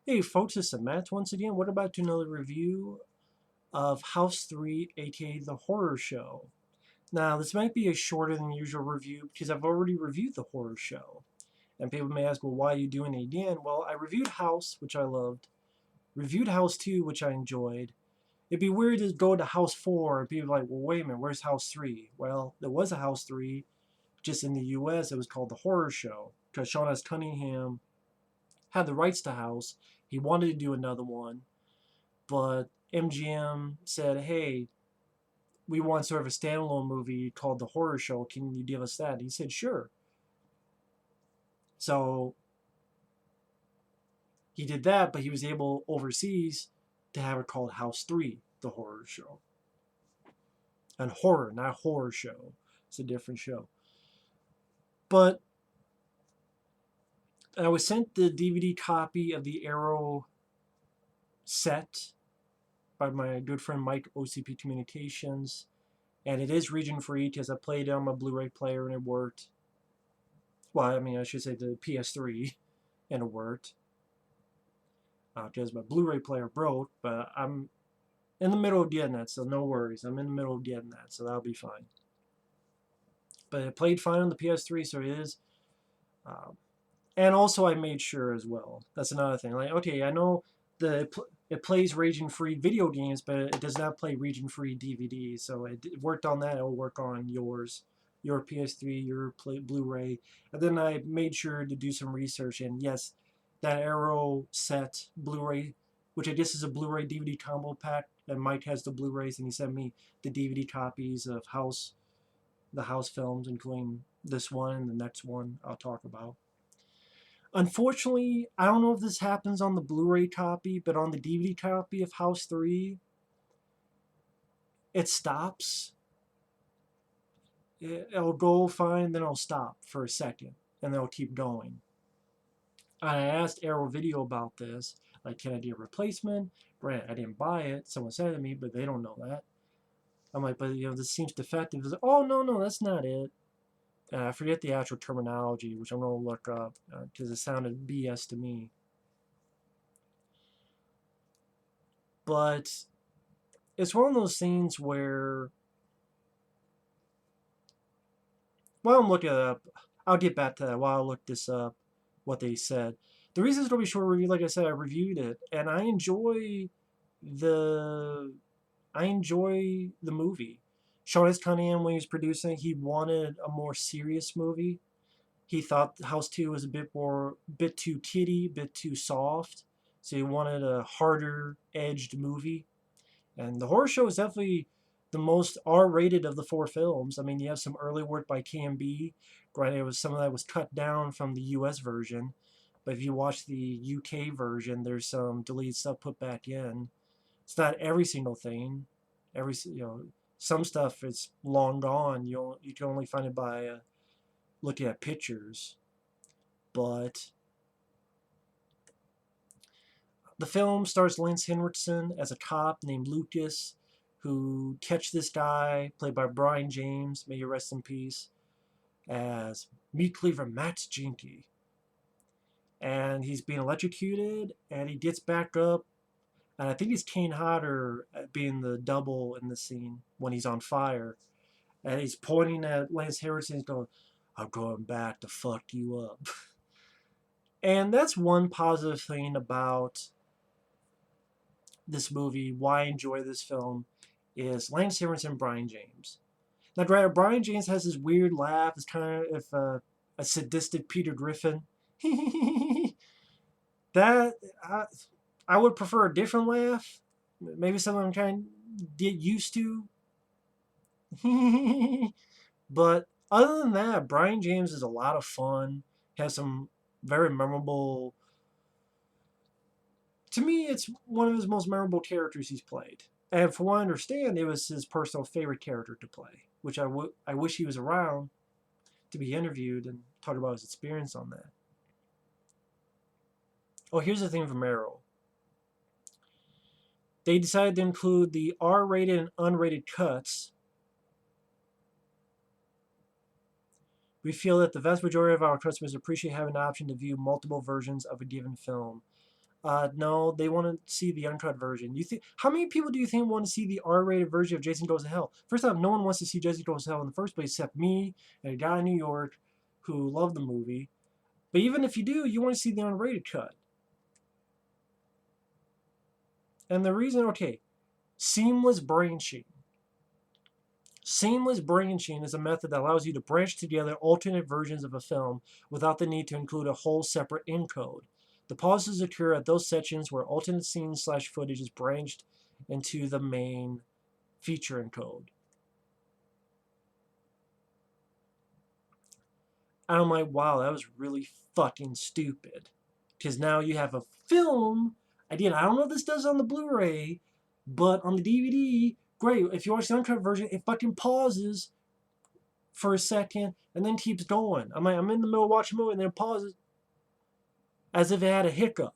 Hey folks, it's Matt once again. What about another review of House 3, aka The Horror Show? Now, this might be a shorter than usual review because I've already reviewed The Horror Show. And people may ask, well, why are you doing it again? Well, I reviewed House, which I loved, reviewed House 2, which I enjoyed. It'd be weird to go to House 4 and people are like, well, wait a minute, where's House 3? Well, there was a House 3, just in the US, it was called The Horror Show because Sean S. Cunningham had the rights to House. He wanted to do another one, but MGM said, hey, we want sort of a standalone movie called The Horror Show. Can you give us that? And he said, sure. So he did that, but he was able overseas to have it called House 3, The Horror Show. And horror, not horror show. It's a different show. But I was sent the DVD copy of the Arrow set by my good friend Mike, OCP Communications. And it is region free because I played it on my Blu-ray player and it worked. Well, I mean, I should say the PS3 and it worked. Because my Blu-ray player broke, but I'm in the middle of getting that, so no worries. I'm in the middle of getting that, so that'll be fine. But it played fine on the PS3, so it is. And also, I made sure as well. That's another thing. Like, okay, I know it plays region-free video games, but it does not play region-free DVDs. So it worked on that. It'll work on yours, your PS3, your Blu-ray. And then I made sure to do some research. And yes, that Arrow set Blu-ray, which I guess is a Blu-ray DVD combo pack. And Mike has the Blu-rays, and he sent me the DVD copies of the House films, including this one and the next one I'll talk about. Unfortunately, I don't know if this happens on the Blu-ray copy, but on the DVD copy of House 3, it stops. It'll go fine, then it'll stop for a second, and then it'll keep going. I asked Arrow Video about this, like, can I do a replacement? Right, I didn't buy it. Someone said to me, but they don't know that. I'm like, but this seems defective. Like, oh, no, that's not it. I forget the actual terminology, which I'm going to look up because it sounded BS to me. But it's one of those things where, while I'm looking it up, I'll get back to that while I look this up, what they said. The reason it's going to be a short review, like I said, I reviewed it, and I enjoy the movie. Sean S. Cunningham, when he was producing it, he wanted a more serious movie. He thought House 2 was a bit too kiddie, a bit too soft. So he wanted a harder edged movie. And The Horror Show is definitely the most R-rated of the four films. I mean, you have some early work by KMB. Granted, some of that was cut down from the US version. But if you watch the UK version, there's some deleted stuff put back in. It's not every single thing. Some stuff is long gone. You can only find it by looking at pictures. But the film stars Lance Henriksen as a cop named Lucas who catch this guy, played by Brion James, may you rest in peace, as meat cleaver Max Jinky. And he's being electrocuted, and he gets back up, and I think he's Kane Hodder being the double in the scene when he's on fire. And he's pointing at Lance Henriksen, going, I'm going back to fuck you up. And that's one positive thing about this movie, why I enjoy this film, is Lance Henriksen and Brion James. Now, granted, Brion James has this weird laugh. It's kind of a sadistic Peter Griffin. that I would prefer a different laugh. Maybe something I'm trying to get used to. But other than that, Brion James is a lot of fun. Has some very memorable. To me, it's one of his most memorable characters he's played. And from what I understand, it was his personal favorite character to play, which I wish he was around to be interviewed and talk about his experience on that. Oh, here's the thing from Arrow. They decided to include the R-rated and unrated cuts. We feel that the vast majority of our customers appreciate having an option to view multiple versions of a given film. No, they want to see the uncut version. You think how many people do you think want to see the R-rated version of Jason Goes to Hell? First off, no one wants to see Jason Goes to Hell in the first place except me and a guy in New York who loved the movie. But even if you do, you want to see the unrated cut. And the reason, okay, seamless branching. Seamless branching is a method that allows you to branch together alternate versions of a film without the need to include a whole separate encode. The pauses occur at those sections where alternate scenes/footage is branched into the main feature encode. And I'm like, wow, that was really fucking stupid. Because now you have a film. Again, I don't know if this does on the Blu-ray, but on the DVD, great. If you watch the uncut version, it fucking pauses for a second and then keeps going. I'm like, I'm in the middle of watching a movie and then it pauses as if it had a hiccup.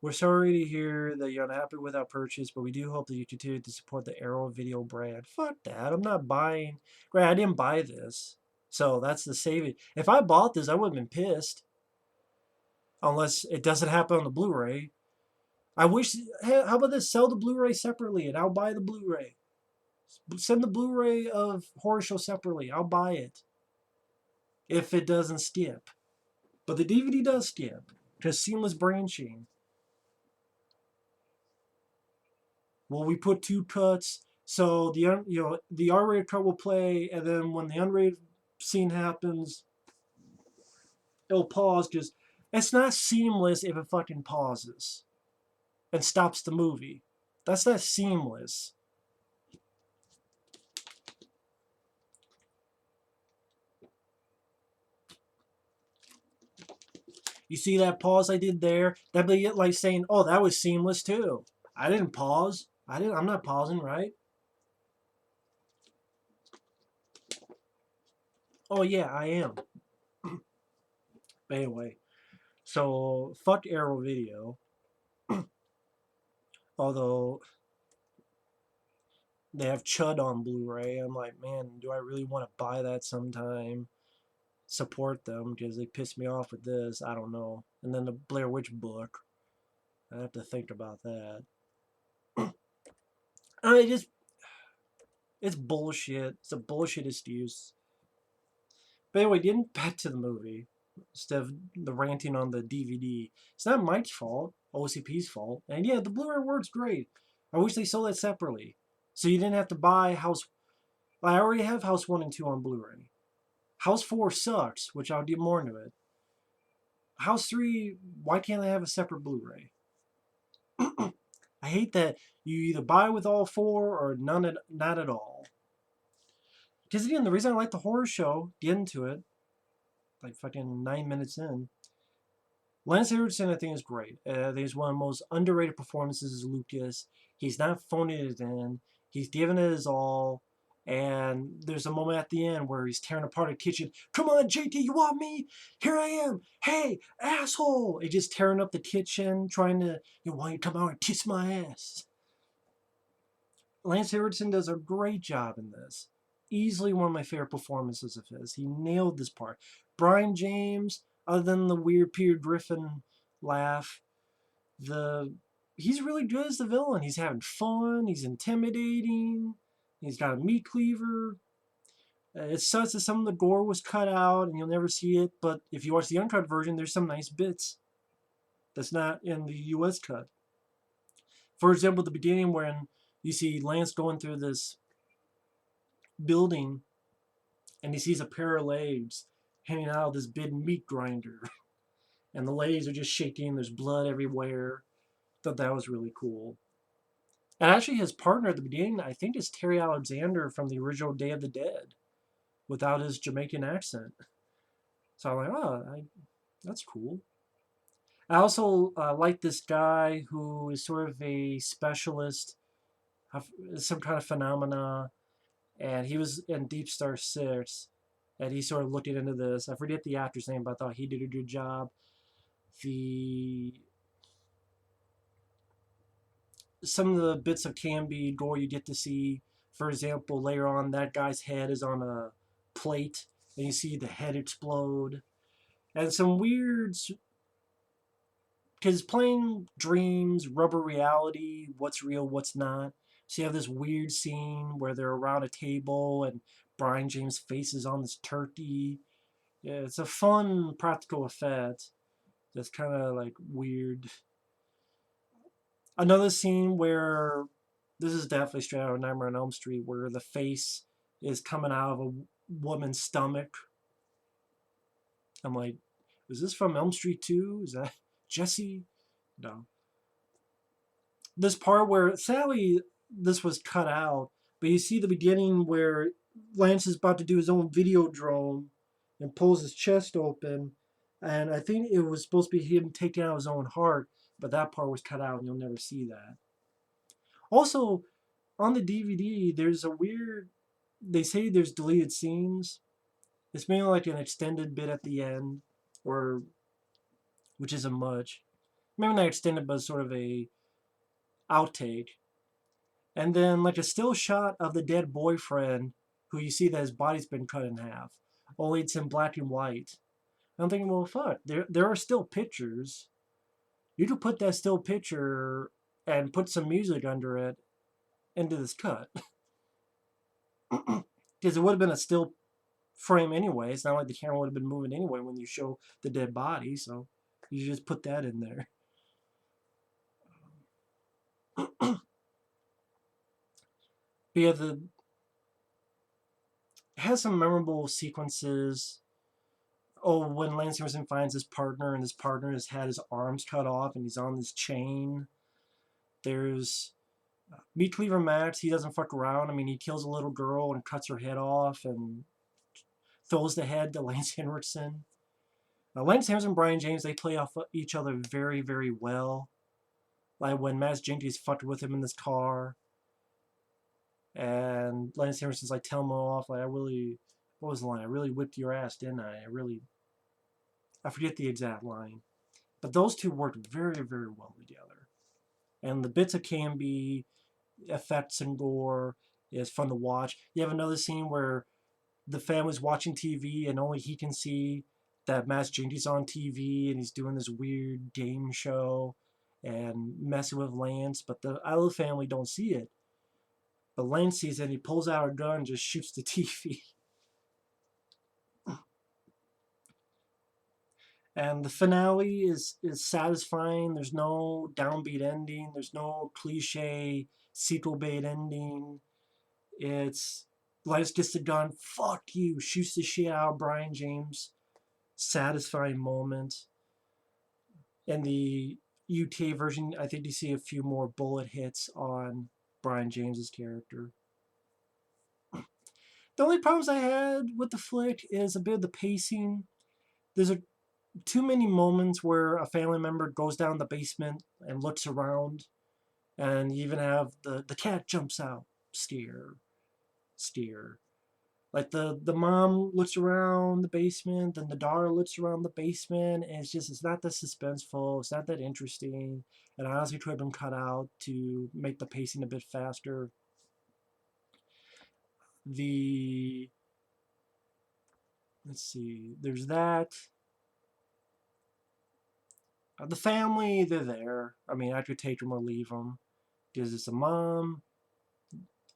We're sorry to hear that you're unhappy with our purchase, but we do hope that you continue to support the Arrow Video brand. Fuck that. I'm not buying. Right, I didn't buy this. So that's the saving. If I bought this, I would have been pissed. Unless it doesn't happen on the Blu-ray. I wish. Hey, how about this? Sell the Blu-ray separately and I'll buy the Blu-ray. Send the Blu-ray of Horror Show separately. I'll buy it. If it doesn't skip. But the DVD does skip. Because seamless branching. Well, we put two cuts, so the R-rated cut will play, and then when the unrated scene happens, it'll pause because it's not seamless if it fucking pauses and stops the movie. That's not seamless. You see that pause I did there? That'd be like saying, "Oh, that was seamless too." I didn't pause. I'm not pausing, right? Oh yeah, I am. But anyway, so fuck Arrow Video. Although they have Chud on Blu-ray, I'm like, man, do I really want to buy that sometime? Support them because they pissed me off with this. I don't know. And then the Blair Witch book. I have to think about that. I just, it's bullshit. It's a bullshit excuse. But anyway, getting back to the movie instead of the ranting on the DVD. It's not Mike's fault. OCP's fault. And yeah, the Blu-ray works great. I wish they sold it separately, so you didn't have to buy House. I already have House 1 and 2 on Blu-ray. House 4 sucks, which I'll get more into it. House 3, why can't I have a separate Blu-ray? I hate that you either buy with all four or not at all. Because again, the reason I like the horror show, get into it, like fucking 9 minutes in, Lance Henriksen I think is great. I think he's one of the most underrated performances as Lucas. He's not phoning it in. He's giving it his all. And there's a moment at the end where he's tearing apart a kitchen. Come on, JT, you want me? Here I am. Hey, asshole. He's just tearing up the kitchen, trying to, why don't you come out and kiss my ass? Lance Henriksen does a great job in this. Easily one of my favorite performances of his. He nailed this part. Brion James, other than the weird Peter Griffin laugh, he's really good as the villain. He's having fun. He's intimidating. He's got a meat cleaver. It sucks that some of the gore was cut out and you'll never see it, but if you watch the uncut version, there's some nice bits that's not in the US cut. For example, the beginning when you see Lance going through this building and he sees a pair of legs hanging out of this big meat grinder. And the legs are just shaking, there's blood everywhere. Thought that was really cool. And actually his partner at the beginning, I think, is Terry Alexander from the original Day of the Dead without his Jamaican accent. So I'm like, oh, that's cool. I also like this guy who is sort of a specialist of some kind of phenomena, and he was in Deep Star 6, and he sort of looked into this. I forget the actor's name, but I thought he did a good job. The some of the bits of Canby gore you get to see. For example, later on, that guy's head is on a plate, and you see the head explode. And some weird, because playing dreams, rubber reality, what's real, what's not. So you have this weird scene where they're around a table and Brian James' face is on this turkey. Yeah, it's a fun practical effect that's kind of like weird. Another scene where this is definitely straight out of Nightmare on Elm Street, where the face is coming out of a woman's stomach. I'm like, is this from Elm Street 2? Is that Jesse? No. This part where sadly this was cut out, but you see the beginning where Lance is about to do his own video drone and pulls his chest open, and I think it was supposed to be him taking out his own heart, but that part was cut out and you'll never see that. Also, on the DVD, there's a weird. They say there's deleted scenes. It's mainly like an extended bit at the end, or which isn't much. Maybe not extended, but sort of a outtake. And then like a still shot of the dead boyfriend, who you see that his body's been cut in half. Only it's in black and white. I'm thinking, well, fuck. There are still pictures. You could put that still picture and put some music under it into this cut. Because it would have been a still frame anyway. It's not like the camera would have been moving anyway when you show the dead body. So you just put that in there. But yeah, it has some memorable sequences. Oh, when Lance Henriksen finds his partner and his partner has had his arms cut off and he's on this chain. There's Meat Cleaver Max. He doesn't fuck around. I mean, he kills a little girl and cuts her head off and throws the head to Lance Henriksen. Now, Lance Henriksen and Brian James, they play off each other very, very well. Like when Mads Jenkins fucked with him in this car. And Lance Henriksen's like telling him off, like, what was the line? I really whipped your ass, didn't I? I forget the exact line. But those two worked very, very well together. And the bits of Canby, effects and gore is fun to watch. You have another scene where the family's watching TV and only he can see that Matt Jenkins on TV and he's doing this weird game show and messing with Lance, but the other family don't see it. But Lance sees it and he pulls out a gun and just shoots the TV. And the finale is satisfying. There's no downbeat ending. There's no cliche sequel bait ending. It's Lance gets the gun, fuck you, shoots the shit out of Brian James. Satisfying moment. In the UTA version, I think you see a few more bullet hits on Brian James's character. The only problems I had with the flick is a bit of the pacing. There's too many moments where a family member goes down the basement and looks around, and you even have the cat jumps out, steer. Like the mom looks around the basement, then the daughter looks around the basement, and it's not that suspenseful, it's not that interesting, and I honestly could have been cut out to make the pacing a bit faster. Let's see, there's that. The family, they're there. I mean, I could take them or leave them. Because it's a mom,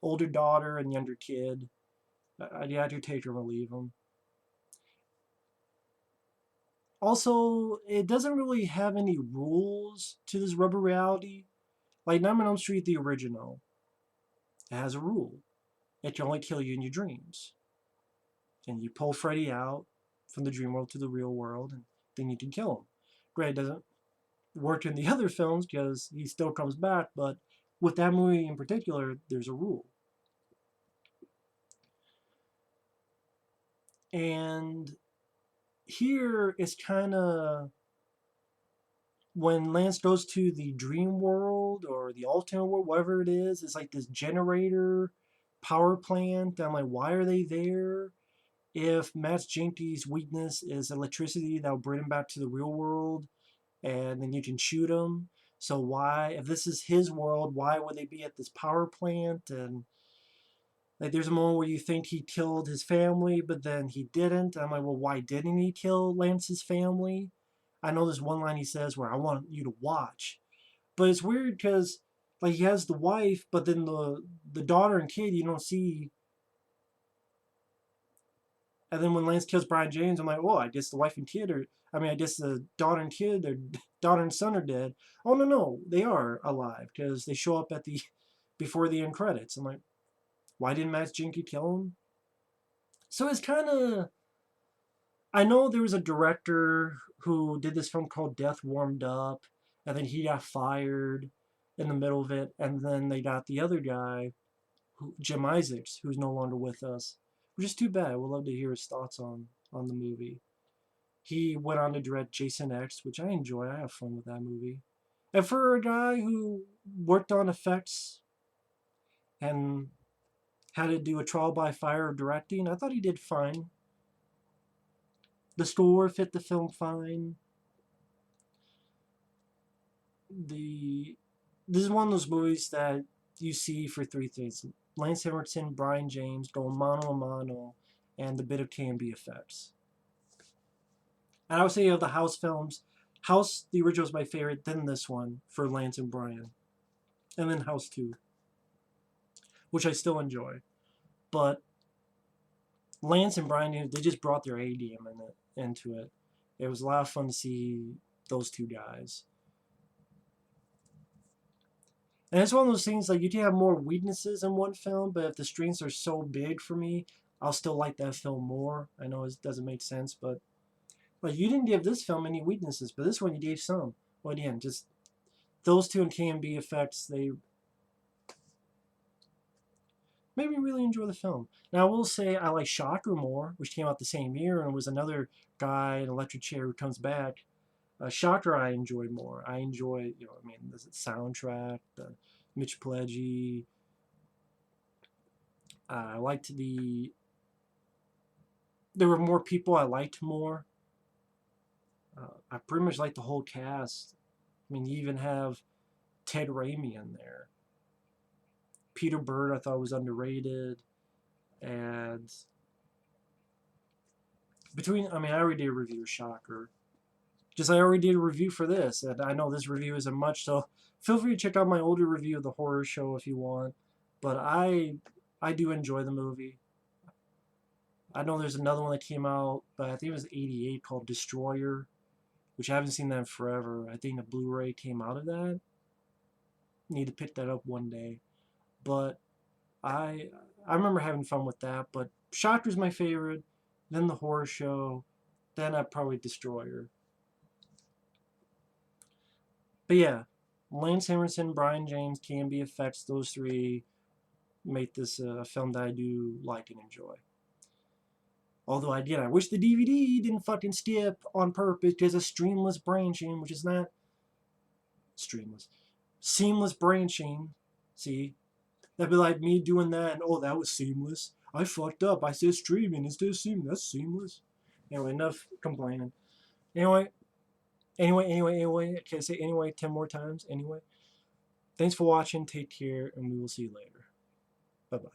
older daughter, and younger kid. I could take them or leave them. Also, it doesn't really have any rules to this rubber reality. Like Nightmare on Elm Street, the original, it has a rule. It can only kill you in your dreams. And you pull Freddy out from the dream world to the real world, and then you can kill him. Granted, it doesn't work in the other films because he still comes back, but with that movie in particular, there's a rule. And here it's kind of when Lance goes to the dream world or the alternate world, whatever it is, it's like this generator power plant. I'm like, why are they there? If Matt Jenkins' weakness is electricity, that'll bring him back to the real world, and then you can shoot him. So why, if this is his world, why would they be at this power plant? And like, there's a moment where you think he killed his family, but then he didn't. I'm like, well, why didn't he kill Lance's family? I know there's one line he says where I want you to watch, but it's weird because like he has the wife, but then the daughter and kid you don't see. And then when Lance kills Brion James, I'm like, oh, I guess the wife and kid are. I mean, I guess the daughter and kid, their daughter and son are dead. Oh no, they are alive because they show up at the before the end credits. I'm like, why didn't Matt Jinky kill him? So it's kind of. I know there was a director who did this film called Death Warmed Up, and then he got fired in the middle of it, and then they got the other guy, Jim Isaacs, who's no longer with us, which is too bad. I would love to hear his thoughts on the movie. He went on to direct Jason X, which I enjoy. I have fun with that movie. And for a guy who worked on effects and had to do a trial by fire of directing, I thought he did fine. The score fit the film fine. This is one of those movies that you see for three things: Lance Henriksen, Brion James going mano a mano, and the bit of K&B effects. And I would say of the House films, House the original is my favorite, then this one for Lance and Brion, and then House 2, which I still enjoy. But Lance and Brion, they just brought their A game into it. It was a lot of fun to see those two guys. And it's one of those things like you can have more weaknesses in one film, but if the strengths are so big for me, I'll still like that film more. I know it doesn't make sense, but like you didn't give this film any weaknesses, but this one you gave some. Well, again, just those two and K&B effects, they made me really enjoy the film. Now I will say I like Shocker more, which came out the same year, and was another guy in electric chair who comes back. Shocker I enjoyed more. I enjoy, I mean, the soundtrack, the Mitch Pileggi. I liked there were more people I liked more. I pretty much liked the whole cast. I mean, you even have Ted Raimi in there. Peter Bird I thought was underrated. And I mean, I already did a review of Shocker. Just I already did a review for this, and I know this review isn't much, so feel free to check out my older review of the horror show if you want. But I do enjoy the movie. I know there's another one that came out, but I think it was '88 called Destroyer, which I haven't seen that in forever. I think a Blu-ray came out of that. Need to pick that up one day. But I remember having fun with that. But Shocker's my favorite, then the horror show, then I'd probably Destroyer. But yeah, Lance Henriksen, Brion James, K&B effects, those three make this a film that I do like and enjoy. Although I wish the DVD didn't fucking skip on purpose because of streamless branching, which is not streamless. Seamless branching. See? That'd be like me doing that and, oh, that was seamless. I fucked up. I said streaming instead of seamless. That's seamless. Anyway, enough complaining. Anyway. Can I say anyway 10 more times? Anyway. Thanks for watching. Take care, and we will see you later. Bye-bye.